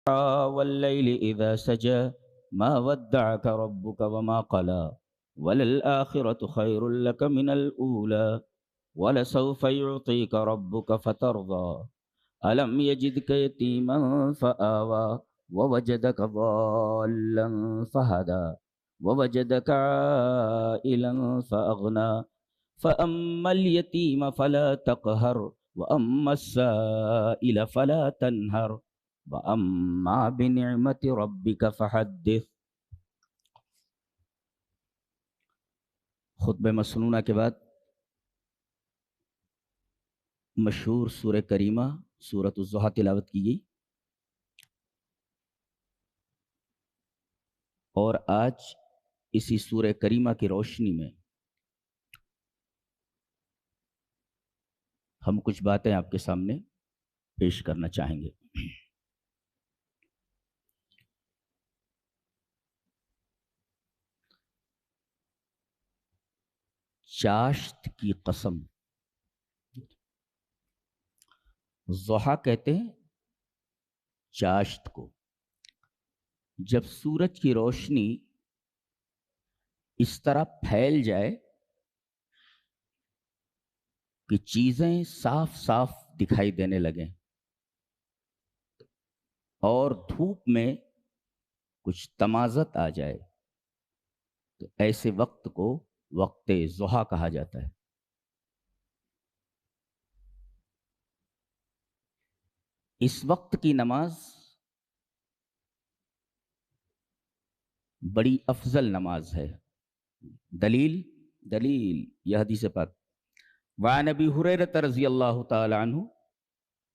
والليل إذا سجى ما ودعك ربك وما قلى وللآخرة خير لك من الأولى ولسوف يعطيك ربك فترضى ألم يجدك يتيما فآوى ووجدك ضالا فهدى ووجدك عائلا فأغنى فأما اليتيم فلا تقهر وأما السائل فلا تنهر وأما بنعمة ربك فحدث۔ خطبہ مسنونہ کے بعد مشہور سورہ کریمہ سورۃ الضحیٰ تلاوت کی گئی، اور آج اسی سورہ کریمہ کی روشنی میں ہم کچھ باتیں آپ کے سامنے پیش کرنا چاہیں گے۔ چاشت کی قسم، ضحیٰ کہتے ہیں چاشت کو۔ جب سورج کی روشنی اس طرح پھیل جائے کہ چیزیں صاف صاف دکھائی دینے لگیں اور دھوپ میں کچھ تمازت آ جائے، تو ایسے وقت کو وقت ضحیٰ کہا جاتا ہے۔ اس وقت کی نماز بڑی افضل نماز ہے۔ دلیل یہ حدیث پاک، وعن ابی ہریرہ رضی اللہ تعالی عنہ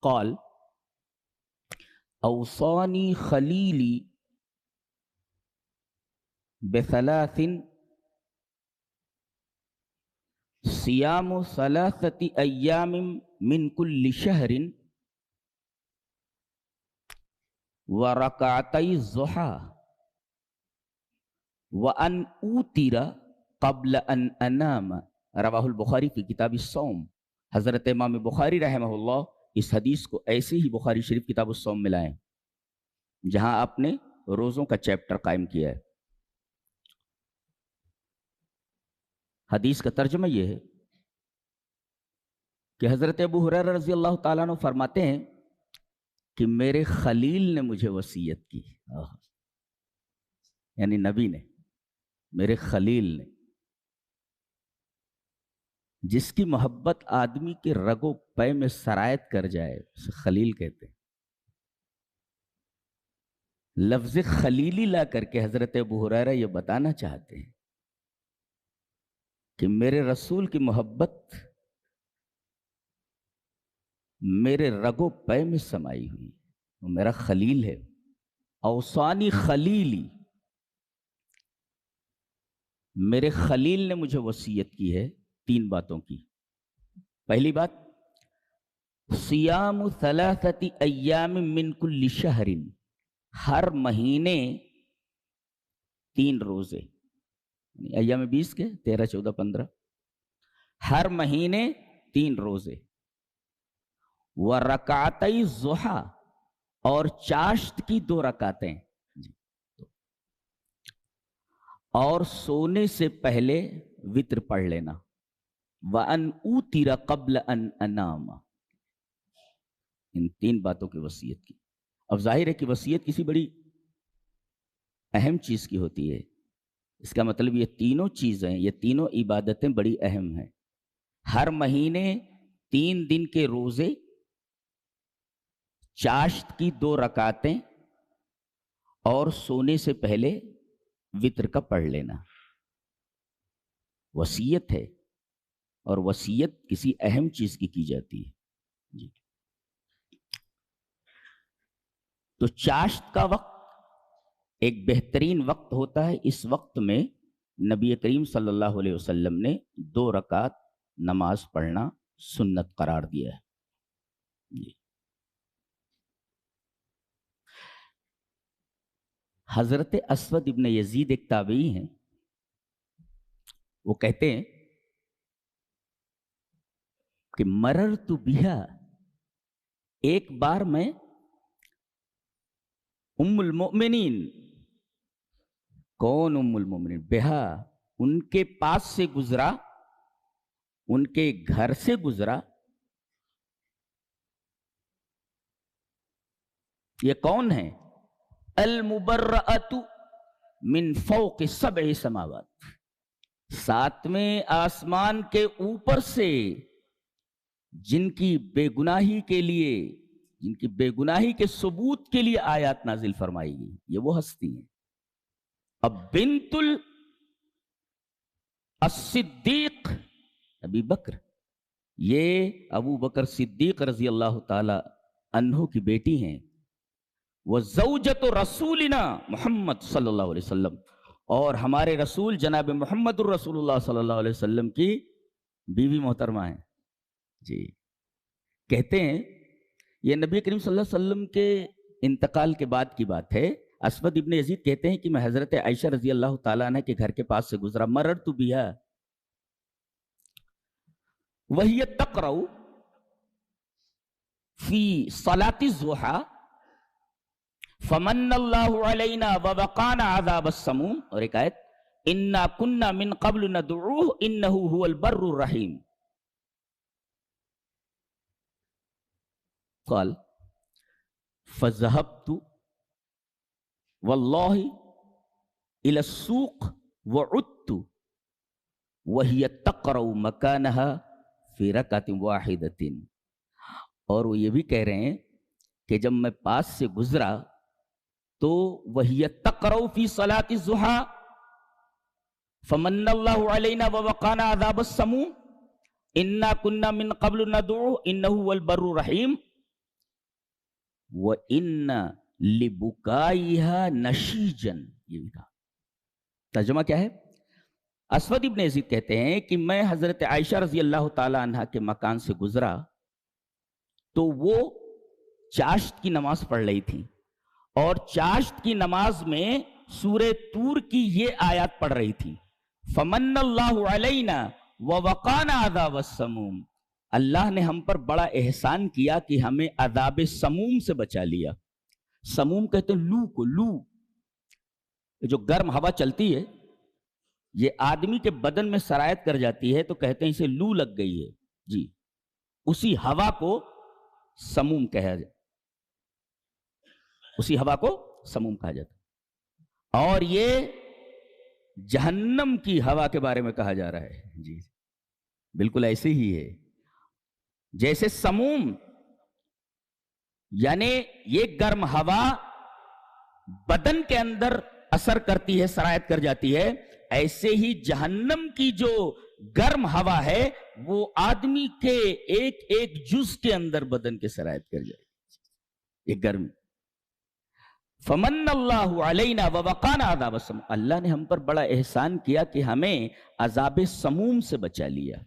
قال اوصانی خلیلی بثلاث صیام ثلاثة ایام من کل شہر ورکعتی الضحیٰ وَأَنْ أُوتِرَ قَبْلَ أَنْ أَنَامَ، رواہ البخاری فی کتاب الصوم۔ حضرت امام بخاری رحمہ اللہ اس حدیث کو ایسے ہی بخاری شریف کتاب الصوم میں لائیں جہاں آپ نے روزوں کا چیپٹر قائم کیا ہے۔ حدیث کا ترجمہ یہ ہے کہ حضرت ابو ہریرہ رضی اللہ تعالیٰ عنہ فرماتے ہیں کہ میرے خلیل نے مجھے وصیت کی، یعنی نبی نے، میرے خلیل نے، جس کی محبت آدمی کے رگ و پے میں سرایت کر جائے اسے خلیل کہتے ہیں۔ لفظ خلیلی لا کر کے حضرت ابو ہریرہ یہ بتانا چاہتے ہیں کہ میرے رسول کی محبت میرے رگ و پے میں سمائی ہوئی، وہ میرا خلیل ہے۔ اوصانی خلیلی، میرے خلیل نے مجھے وصیت کی ہے تین باتوں کی۔ پہلی بات، صیام ثلاثة ایام من کل شہر، ہر مہینے 3 روزے، ایام 20 کے 13 14 15، ہر مہینے 3 روزے، ورکعتی الضحیٰ، اور چاشت کی 2 رکعتیں، اور سونے سے پہلے وتر پڑھ لینا، وَأَنْ أُوتِرَ قَبْلَ أَنْ أَنَامَ، ان 3 باتوں کی وصیت کی۔ اب ظاہر ہے کہ وصیت کسی بڑی اہم چیز کی ہوتی ہے، اس کا مطلب یہ تینوں چیزیں، یہ تینوں عبادتیں بڑی اہم ہیں۔ ہر مہینے 3 دن کے روزے، چاشت کی 2 رکعتیں، اور سونے سے پہلے وتر کا پڑھ لینا، وصیت ہے، اور وصیت کسی اہم چیز کی جاتی ہے جی۔ تو چاشت کا وقت ایک بہترین وقت ہوتا ہے۔ اس وقت میں نبی کریم صلی اللہ علیہ وسلم نے 2 رکعت نماز پڑھنا سنت قرار دیا ہے جی۔ حضرت اسود ابن یزید ایک تابعی ہیں، وہ کہتے ہیں کہ مررت بہا، ایک بار میں उम्मुल मोमिनीन, कौन उम्मुल मोमिनीन? बेहा, उनके पास से गुजरा, उनके घर से गुजरा। ये कौन है? अल मुबर्रअतु मिन फौक़ि सब'i समावात, सातवें आसमान के ऊपर से जिनकी बेगुनाही के लिए, जिनकी बेगुनाही के सबूत के लिए आयत नाजिल फरमाई गई, ये वो हस्ती हैं। अब बिंतुल as-सिद्दीक अबी बकर, ये अबू बकर सिद्दीक रजी अल्लाह ताला अन्हु की बेटी हैं। वह ज़ौजत रसूलिना मोहम्मद सल्लल्लाहु अलैहि वसल्लम, और हमारे रसूल जनाब मोहम्मद रसूलुल्लाह सल्लल्लाहु अलैहि वसल्लम की बीवी मोहतरमा है जी। कहते हैं ये नबी करीम सल्लल्लाहु अलैहि वसल्लम के इंतकाल के बाद की बात है। असवद इब्न यजीद कहते हैं कि मैं हजरत आयशा रजी अल्लाह ताला अन्हा के घर के पास से गुजरा, मररतु बिहा वहिय तक़रउ फी सलाति ज़ुहा फमन्नल्लाहु अलैना व वक़ाना अज़ाबस समूम, और एक आयत इन्ना कुन्ना मिन क़ब्ल नदउहु इन्नहु हुवल बर्रुर रहीम। क़ाल फ़ज़हबतु वल्लाहि इला सूक़ व उद्तु वहिय तक़रउ मकानहा फी रकअतिन वाहिदतिन। और वो ये भी कह रहे हैं कि जब मैं पास से गुजरा तो वहिय तक़रउ फी सलाति ज़ुहा फमन्नल्लाहु अलैना व वक़ाना अज़ाबस समूम इन्ना कुन्ना मिन क़ब्ल नदउहु इन्नहु हुवल बर्रुर रहीम व इन्ना लिबुकाइहा नशीजन। ये भी कहा। तर्जुमा क्या है? असवद इब्न यजीद कहते हैं कि मैं हजरत आयशा रजी अल्लाह ताला अन्हा के मकान से गुजरा तो वो चाश्त की नमाज पढ़ रही थी, और चाश्त की नमाज में सूरे तूर की ये आयत पढ़ रही थी, फमन्नल्लाहु अलैना व वक़ाना अज़ाबस समूम, अल्लाह ने हम पर बड़ा एहसान किया कि हमें अज़ाब समूम से बचा लिया। समूम कहते हैं लू को, लू जो गर्म हवा चलती है, ये आदमी के बदन में सरायत कर जाती है तो कहते हैं इसे लू लग गई है जी, उसी हवा को समूम कहा जाता, उसी हवा को समूम कहा जाता। और ये जहन्नम की हवा के बारे में कहा जा रहा है जी, बिल्कुल ऐसे ही है जैसे समूम यानी ये गर्म हवा बदन के अंदर असर करती है, सरायत कर जाती है, ऐसे ही जहन्नम की जो गर्म हवा है वो आदमी के एक एक जुज के अंदर बदन के सरायत कर जाएगी, ये गर्मी। फमन्नल्लाहु अलैना व वक़ाना अज़ाबस समूम, अल्लाह ने हम पर बड़ा एहसान किया कि हमें अज़ाब समूम से बचा लिया।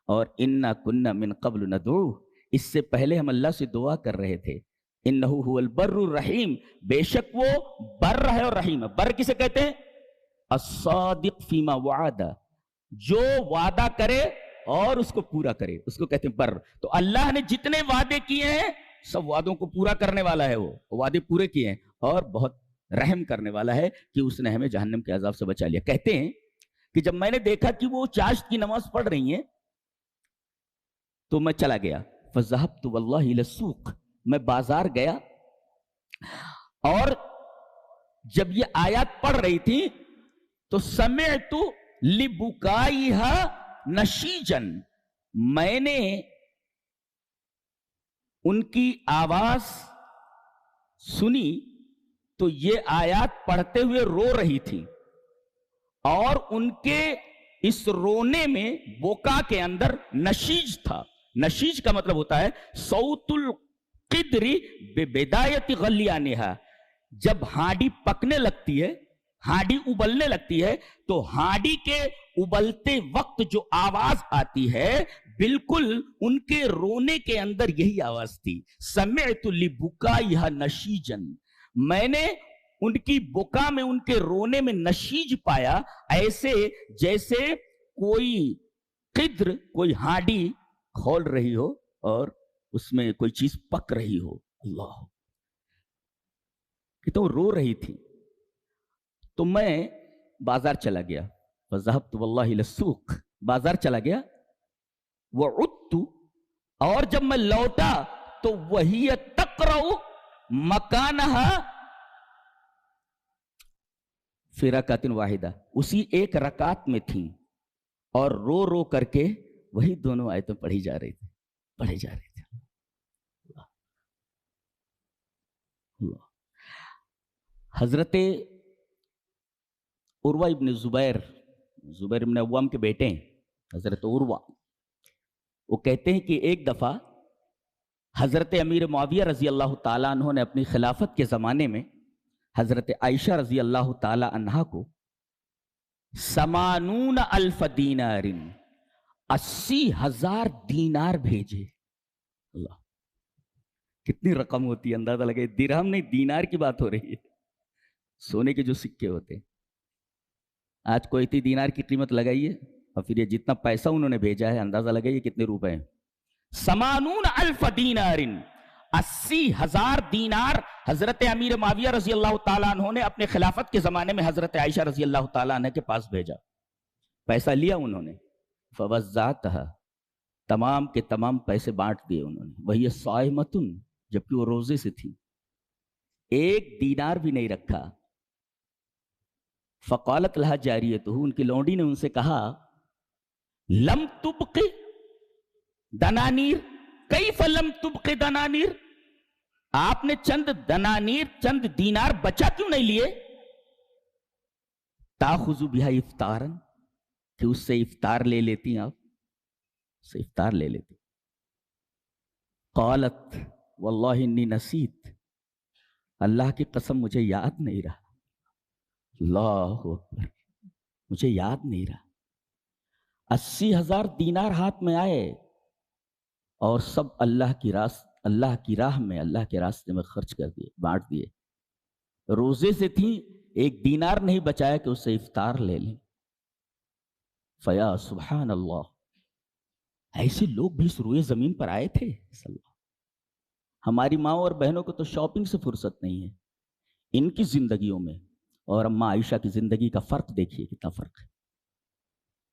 और इन्ना कुन्ना मिन क़ब्ल नदउहु, इससे पहले हम अल्लाह से दुआ कर रहे थे, इन्नहु हुवल बर्रुर रहीम, बेशक वो बर्र है और रहीम है। बर्र किसे कहते हैं? अस्सादिक फीमा वादा, जो वादा करे और उसको पूरा करे, उसको कहते हैं बर्र। तो अल्लाह ने जितने वादे किए हैं सब वादों को पूरा करने वाला है, वो वादे पूरे किए हैं, और बहुत रहम करने वाला है कि उसने हमें जहन्नम के अजाब से बचा लिया। कहते हैं कि जब मैंने देखा कि वो चाश्त की नमाज पढ़ रही हैं तो मैं चला गया, फज़हबतु वल्लाहि इला सूक़, मैं बाजार गया, और जब ये आयत पढ़ रही थी तो समिअतु लिबुकाइहा नशीजन, मैंने उनकी आवाज सुनी तो ये आयत पढ़ते हुए रो रही थी, और उनके इस रोने में बोका के अंदर नशीज था। नशीज का मतलब होता है सौतुल किदरी बेदायती गलियानिहा, जब हांडी पकने लगती है, हांडी उबलने लगती है, तो हांडी के उबलते वक्त जो आवाज आती है बिल्कुल उनके रोने के अंदर यही आवाज थी। समिअतु लिबुकाइहा नशीजन, मैंने उनकी बुका में, उनके रोने में नशीज पाया, ऐसे जैसे कोई किद्र, कोई हांडी खोल रही हो और उसमें कोई चीज पक रही हो। अल्लाह, کہ تو रो रही थी, तो मैं बाजार चला गया, फ़ज़हब्तु वल्लाहि लस्सूक़, बाजार चला गया, वउद्तु, और जब मैं लौटा तो वही तक़रउ मकानहा फ़ी रकातिन वाहिदा, उसी एक रकात में थी और रो रो करके वही दोनों आयतें पढ़ी जा रही थी, पढ़ी जा रही थी। हजरत उर्वा इब्न जुबैर, जुबैर इब्न अव्वाम के बेटे हैं हजरत उर्वा, वो कहते हैं कि एक दफा हजरत अमीर मुआविया रजी अल्लाह ताला अन्हो ने अपनी खिलाफत के जमाने में हजरत आयशा रजी अल्लाह ताला अन्हा को 80 अल्फ दीनारिन, 80,000 दीनार भेजे। अल्लाह, कितनी रकम होती है, अंदाजा लगे। दिरहम नहीं, दीनार की बात हो रही है, सोने के जो सिक्के होते हैं। आज कोई इतनी दीनार की कीमत लगाइए और फिर ये जितना पैसा उन्होंने भेजा है अंदाजा लगाइए कितने रुपए हैं। 80 अल्फ दीनारिन, 80,000 दीनार हजरत अमीर मुआविया रजी अल्लाह ताला अन्हो ने अपने खिलाफत के जमाने में हजरत आयशा रजी अल्लाह ताला अन्हा के पास भेजा। पैसा लिया उन्होंने, फवज़्ज़अतहा, तमाम के तमाम पैसे बांट दिए उन्होंने। वही साइमतुन, जबकि वो रोजे से थी, एक दीनार भी नहीं रखा। फ़क़ालत लहा जारियतुहु, उनकी लौंडी ने उनसे कहा, लम तुबक़ि दनानीर, कैफ़ लम तुबक़ि दनानीर, आपने चंद दनानीर, चंद दीनार बचा क्यों नहीं लिए? ताखुज़ु बिहा इफ्तारन, कि उससे इफ्तार ले लेती आप, उससे इफ्तार ले लेती। क़ालत वल्लाहि इन्नी नसीत, अल्लाह की कसम मुझे याद नहीं रहा। अल्लाहु अकबर, मुझे याद नहीं रहा। 80,000 दीनार हाथ में आए और सब अल्लाह की राह में, अल्लाह के रास्ते में खर्च कर दिए, बांट दिए। रोजे से थी, एक दीनार नहीं बचाया कि उससे इफ्तार ले लें। फया सुभान अल्लाह, ऐसे लोग भी इस रुए जमीन पर आए थे। हमारी माँ और बहनों को तो शॉपिंग से फुर्सत नहीं है। इनकी जिंदगियों में और अम्मा आयशा की जिंदगी का फर्क देखिए, कितना फर्क है।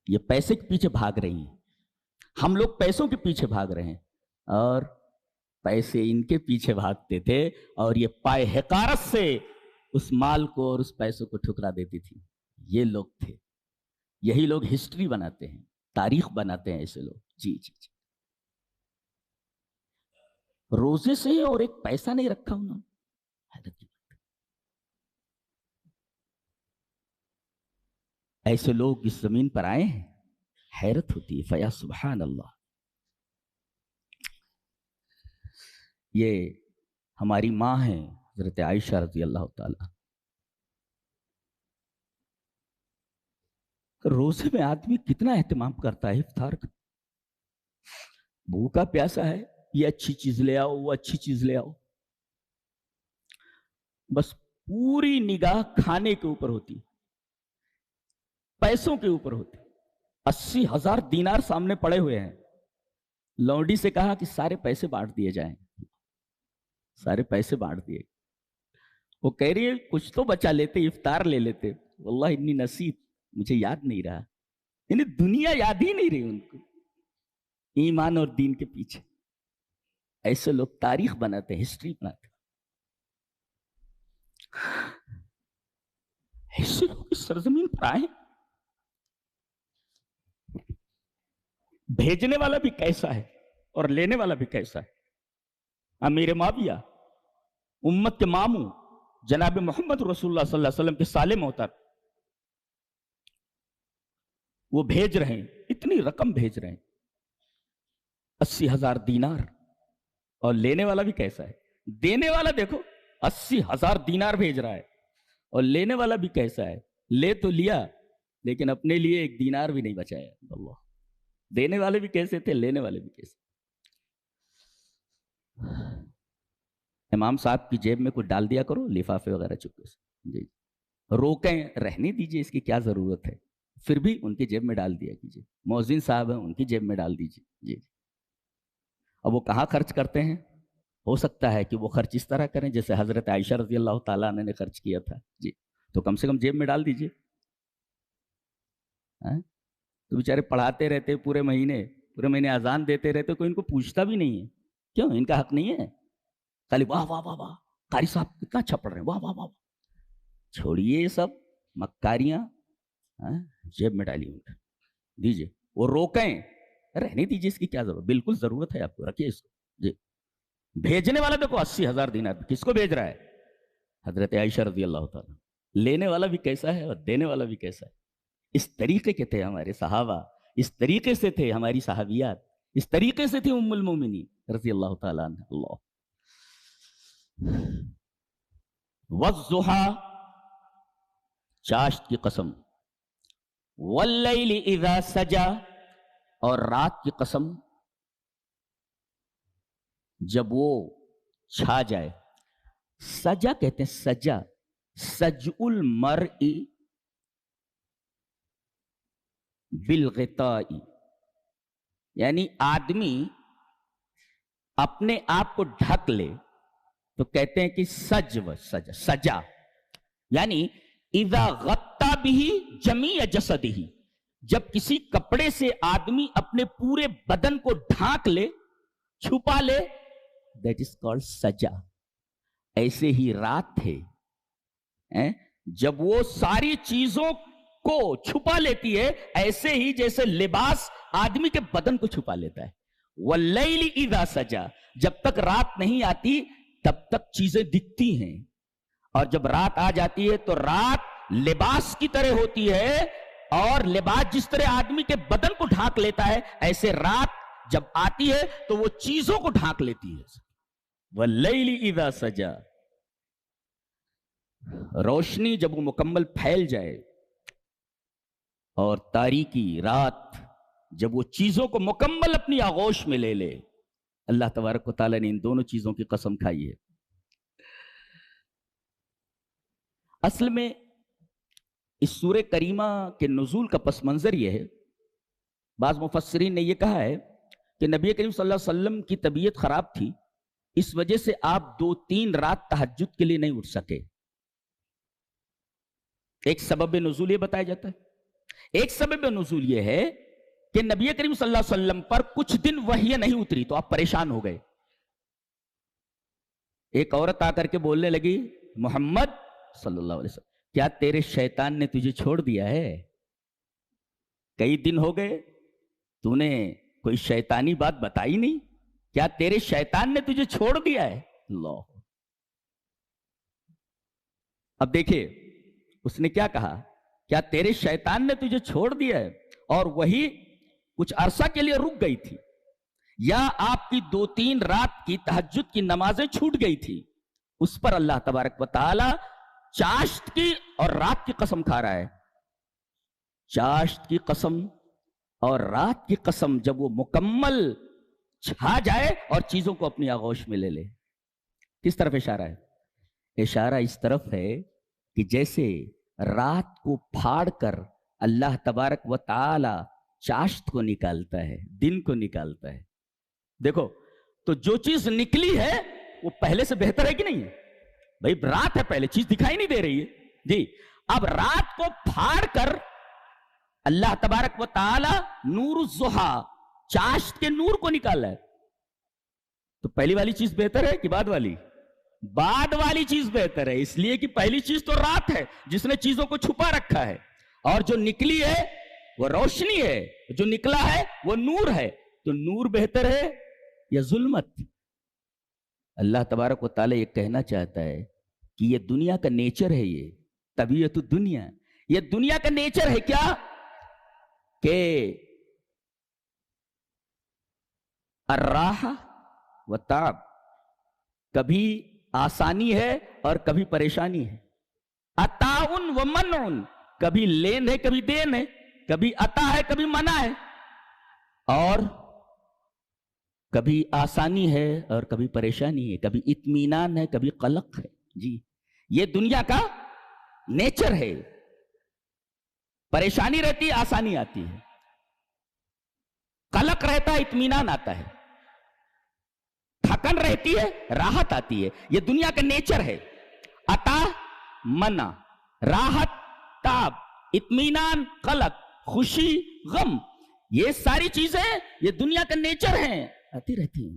ये पैसे के पीछे भाग रही हैं, हम लोग पैसों के पीछे भाग रहे हैं, और पैसे इनके पीछे भागते थे, और ये पाए हकारत से उस माल को और उस पैसों को ठुकरा देती थी। ये लोग थे, यही लोग हिस्ट्री बनाते हैं, तारीख बनाते हैं ऐसे लोग। जी जी जी, रोजे से और एक पैसा नहीं रखा उन्होंने। ऐसे लोग इस जमीन पर आए हैं, हैरत होती है। फया सुभान अल्लाह। ये हमारी माँ हैं हजरत आयशा रज़ी अल्लाह ताला। रोजे में आदमी कितना एहतमाम करता है इफ्तार का। भूखा प्यासा है, ये अच्छी चीज ले आओ, वो अच्छी चीज ले आओ, बस पूरी निगाह खाने के ऊपर होती, पैसों के ऊपर होती। 80,000 दीनार सामने पड़े हुए हैं। लौंडी से कहा कि सारे पैसे बांट दिए जाएं, सारे पैसे बांट दिए। वो कह रही है कुछ तो बचा लेते, इफ्तार ले लेते। वल्लाह इन्नी नसीब, मुझे याद नहीं रहा। यानी दुनिया याद ही नहीं रही उनको, ईमान और दीन के पीछे। ऐसे लोग तारीख बनाते हैं, हिस्ट्री बनाते हैं। ऐसे लोग इस सरजमीन पर आए। भेजने वाला भी कैसा है और लेने वाला भी कैसा है। अमीर मुआविया, उम्मत के मामू जनाब मोहम्मद रसूलुल्लाह सल्लल्लाहु अलैहि वसल्लम के साले मोहतर, वो भेज रहे हैं, इतनी रकम भेज रहे हैं, 80,000 दीनार। और लेने वाला भी कैसा है, देने वाला देखो 80,000 दीनार भेज रहा है, और लेने वाला भी कैसा है, ले तो लिया लेकिन अपने लिए एक दीनार भी नहीं बचाया। अल्लाह, देने वाले भी कैसे थे, लेने वाले भी कैसे। इमाम साहब की जेब में कुछ डाल दिया करो, लिफाफे वगैरह चुपके से। जी, रोकें, रहने दीजिए, इसकी क्या जरूरत है, फिर भी उनकी जेब में डाल दिया कीजिए। मौजिन साहब हैं, उनकी जेब में डाल दीजिए। जी, अब वो कहाँ खर्च करते हैं, ہو سکتا ہے کہ وہ خرچ اس طرح کریں جیسے حضرت عائشہ رضی اللہ تعالیٰ عنہ نے خرچ کیا تھا جی، تو کم سے کم جیب میں ڈال دیجئے. تو بیچارے پڑھاتے رہتے پورے مہینے اذان دیتے رہتے، کوئی ان کو پوچھتا بھی نہیں ہے. کیوں؟ ان کا حق نہیں ہے؟ خالی واہ واہ واہ واہ، قاری صاحب کتنا اچھا پڑھ رہے ہیں، واہ واہ واہ. چھوڑیے یہ سب مکاریاں، جیب میں ڈالیے، دیجئے. وہ روکیں، رہنے دیجئے، اس کی کیا ضرورت؟ بالکل ضرورت ہے آپ کو، رکھیے اس کو جی. بھیجنے والا دیکھو 80,000 دینار کس کو بھیج رہا ہے؟ حضرت عائشہ رضی اللہ تعالیٰ. لینے والا بھی کیسا ہے اور دینے والا بھی کیسا ہے. اس طریقے کے تھے ہمارے صحابہ، اس طریقے سے تھے ہماری صحابیات، اس طریقے سے تھی ام المومنین رضی اللہ تعالیٰ عنہ. اللہ والضحیٰ، چاشت کی قسم، واللیل اذا سجا، اور رات کی قسم جب وہ چھا جائے. سجا کہتے ہیں، سجا، سجع المرء بالغطاء، یعنی آدمی اپنے آپ کو ڈھک لے تو کہتے ہیں کہ سجا، یعنی اذا غطا بھی جمیع جسدہ، جب کسی کپڑے سے آدمی اپنے پورے بدن کو ڈھانک لے، چھپا لے، that is called سجا. ایسے ہی رات تھے جب وہ ساری چیزوں کو چھپا لیتی ہے، ایسے ہی جیسے لباس آدمی کے بدن کو چھپا لیتا ہے. واللیل اذا سجا، جب تک رات نہیں آتی تب تک چیزیں دکھتی ہیں، اور جب رات آ جاتی ہے تو رات لباس کی طرح ہوتی ہے، اور لباس جس طرح آدمی کے بدن کو ڈھانک لیتا ہے، ایسے رات جب آتی ہے تو وہ چیزوں کو ڈھانک لیتی ہے. واللیل اذا سجا، روشنی جب وہ مکمل پھیل جائے، اور تاریکی رات جب وہ چیزوں کو مکمل اپنی آغوش میں لے لے. اللہ تبارک و تعالیٰ نے ان دونوں چیزوں کی قسم کھائی ہے. اصل میں اس سورہ کریمہ کے نزول کا پس منظر یہ ہے، بعض مفسرین نے یہ کہا ہے کہ نبی کریم صلی اللہ علیہ وسلم کی طبیعت خراب تھی، اس وجہ سے آپ 2-3 رات تہجد کے لیے نہیں اٹھ سکے. ایک سبب نزول یہ بتایا جاتا ہے. ایک سبب نزول یہ ہے کہ نبی کریم صلی اللہ علیہ وسلم پر کچھ دن وحی نہیں اتری تو آپ پریشان ہو گئے. ایک عورت آ کر کے بولنے لگی، محمد صلی اللہ علیہ وسلم، کیا تیرے شیطان نے تجھے چھوڑ دیا ہے؟ کئی دن ہو گئے، تو نے کوئی شیطانی بات بتائی نہیں، کیا تیرے شیطان نے تجھے چھوڑ دیا ہے؟ اللہ. اب دیکھیں اس نے کیا کہا، کیا تیرے شیطان نے تجھے چھوڑ دیا ہے؟ اور وہی کچھ عرصہ کے لیے رک گئی تھی، یا آپ کی 2-3 رات کی تہجد کی نمازیں چھوٹ گئی تھی. اس پر اللہ تبارک و تعالی چاشت کی اور رات کی قسم کھا رہا ہے. چاشت کی قسم اور رات کی قسم جب وہ مکمل چھا جائے اور چیزوں کو اپنی آغوش میں لے لے. کس طرف اشارہ ہے؟ اشارہ اس طرف ہے کہ جیسے رات کو پھاڑ کر اللہ تبارک و تعالی چاشت کو نکالتا ہے، دن کو نکالتا ہے. دیکھو تو جو چیز نکلی ہے وہ پہلے سے بہتر ہے کہ نہیں ہے؟ بھائی رات ہے، پہلے چیز دکھائی نہیں دے رہی ہے جی. اب رات کو پھاڑ کر اللہ تبارک و تعالی نور الضحیٰ، چاشت کے نور کو نکالا ہے. تو پہلی والی چیز بہتر ہے کہ بعد والی؟ بعد والی چیز بہتر ہے، اس لیے کہ پہلی چیز تو رات ہے جس نے چیزوں کو چھپا رکھا ہے، اور جو نکلی ہے وہ روشنی ہے، جو نکلا ہے وہ نور ہے. تو نور بہتر ہے یا ظلمت؟ اللہ تبارک و تعالی یہ کہنا چاہتا ہے کہ یہ دنیا کا نیچر ہے، یہ طبیعت الدنیا، یہ دنیا کا نیچر ہے کیا کہ الراحہ و تعب، کبھی آسانی ہے اور کبھی پریشانی ہے. عطاء و منع، کبھی لین ہے کبھی دین ہے، کبھی عطا ہے کبھی منع ہے، اور کبھی آسانی ہے اور کبھی پریشانی ہے، کبھی اطمینان ہے کبھی قلق ہے. جی یہ دنیا کا نیچر ہے. پریشانی رہتی ہے، آسانی آتی ہے، قلق رہتا ہے، اطمینان آتا ہے. थकन रहती है, राहत आती है, ये दुनिया का नेचर है। अता, मना, राहत, ताब, इत्मीनान, कलक, खुशी, गम, ये सारी चीजें ये दुनिया का नेचर है, आती रहती हैं।